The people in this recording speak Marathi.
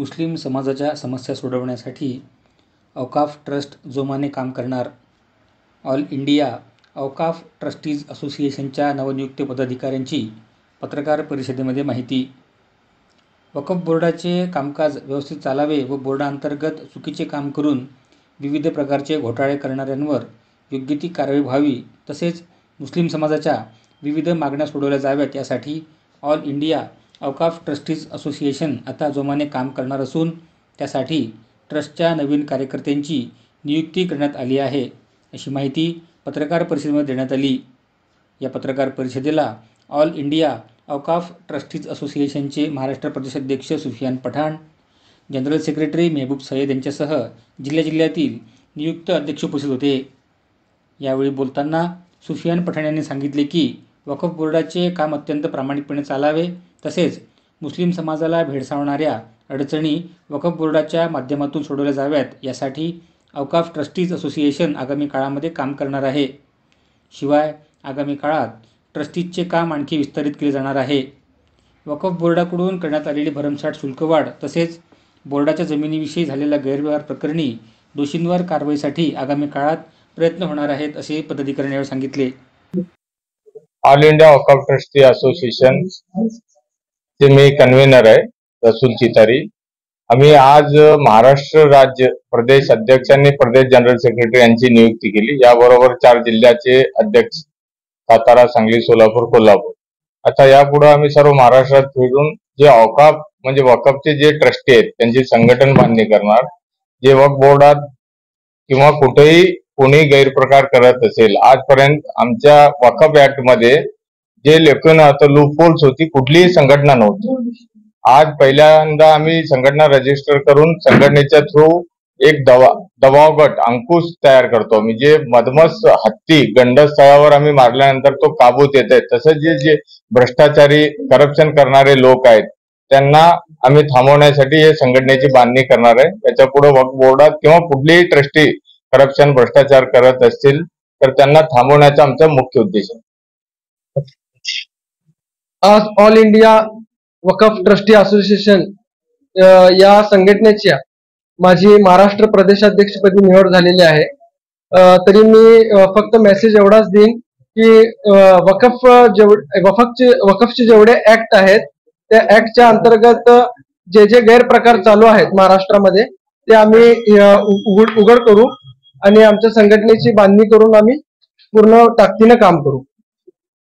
मुस्लिम समाजाच्या समस्या सोडवण्यासाठी औकाफ ट्रस्ट जोमाने काम करणार. ऑल इंडिया औकाफ ट्रस्टीज असोसिएशनच्या नवनियुक्त पदाधिकाऱ्यांची पत्रकार परिषदेमध्ये माहिती. वक्फ बोर्डाचे कामकाज व्यवस्थित चालावे व बोर्डाअंतर्गत चुकीचे काम करून विविध प्रकारचे घोटाळे करणाऱ्यांवर योग्य ती कारवाई व्हावी, तसेच मुस्लिम समाजाच्या विविध मागण्या सोडवल्या जाव्यात यासाठी ऑल इंडिया औकाफ ट्रस्टीज असोसिएशन आता जोमाने काम करणार असून त्यासाठी ट्रस्टच्या नवीन कार्यकर्त्यांची नियुक्ती करण्यात आली आहे, अशी माहिती पत्रकार परिषदेमध्ये देण्यात आली. या पत्रकार परिषदेला ऑल इंडिया औकाफ ट्रस्टीज असोसिएशनचे महाराष्ट्र प्रदेशाध्यक्ष सुफियान पठाण, जनरल सेक्रेटरी मेहबूब सय्यद यांच्यासह जिल्ह्यातील नियुक्त अध्यक्ष उपस्थित होते. यावेळी बोलताना सुफियान पठाण यांनी सांगितले की वक्फ बोर्डाचे काम अत्यंत प्रामाणिकपणे चालावे, तसेच मुस्लिम समाजाला भेडसावणाऱ्या अडचणी वक्फ बोर्डाच्या माध्यमातून सोडवल्या जाव्यात यासाठी औकाफ ट्रस्टीज असोसिएशन आगामी काळामध्ये काम करणार आहे. शिवाय आगामी काळात ट्रस्टीजचे काम आणखी विस्तारित केले जाणार आहे. वक्फ बोर्डाकडून करण्यात आलेली भरमसाठ शुल्कवाढ तसेच बोर्डाच्या जमिनीविषयी झालेल्या गैरव्यवहार प्रकरणी दोषींवर कारवाईसाठी आगामी काळात प्रयत्न होणार आहेत, असे पदाधिकाऱ्यांनी यावेळी सांगितले. ऑल इंडिया औकाफ ट्रस्टी असोसिएशन चे मी कन्व्हेनर आहे रसूल चितारी. आम्ही आज महाराष्ट्र राज्य प्रदेश अध्यक्ष आणि प्रदेश जनरल सेक्रेटरी यांची नियुक्ती केली. याबरोबर 4 जिल्ह्याचे अध्यक्ष सातारा, सांगली, सोलापूर, कोल्हापूर. आता यापुढे आम्ही सर्व महाराष्ट्रात फिरून जे औकाफ म्हणजे वक्फचे जे ट्रस्टी आहेत त्यांची संघटन बांधणी करणार. जे वक्फ बोर्डात किंवा कुठेही कोणी गैरप्रकार करत असेल, आजपर्यंत आमच्या वक्फ ऍक्ट मध्ये जे लेखन होतं, लूपहोल्स होती, कुठलीही संघटना नव्हती. आज पहिल्यांदा आम्ही संघटना रजिस्टर करून संघटनेच्या थ्रू एक दबाव गट अंकुश तयार करतो. म्हणजे मधमस्त हत्ती गंडस्थळावर आम्ही मारल्यानंतर तो काबूत येत आहे. तसंच जे भ्रष्टाचारी करप्शन करणारे लोक आहेत त्यांना आम्ही थांबवण्यासाठी हे संघटनेची बांधणी करणार आहे. त्याच्या पुढे वक्फ बोर्डात किंवा कुठलीही ट्रस्टी करप्शन भ्रष्टाचार करत असतील तर त्यांना थांबवण्याचा आमचा मुख्य उद्देश आहे. आज ऑल इंडिया वक्फ ट्रस्टी असोसिएशन या संघटनेच्या माझी महाराष्ट्र प्रदेशाध्यक्षपदी निवड झालेली आहे. तरी मी फक्त मेसेज एवढाच देईन की वक्फचे जेवढे ऍक्ट आहेत त्या ऍक्टच्या अंतर्गत जे गैरप्रकार चालू आहेत महाराष्ट्रामध्ये ते आम्ही उघड करू आणि आमच्या संघटनेची बांधणी करून आम्ही पूर्ण ताकदीने काम करू.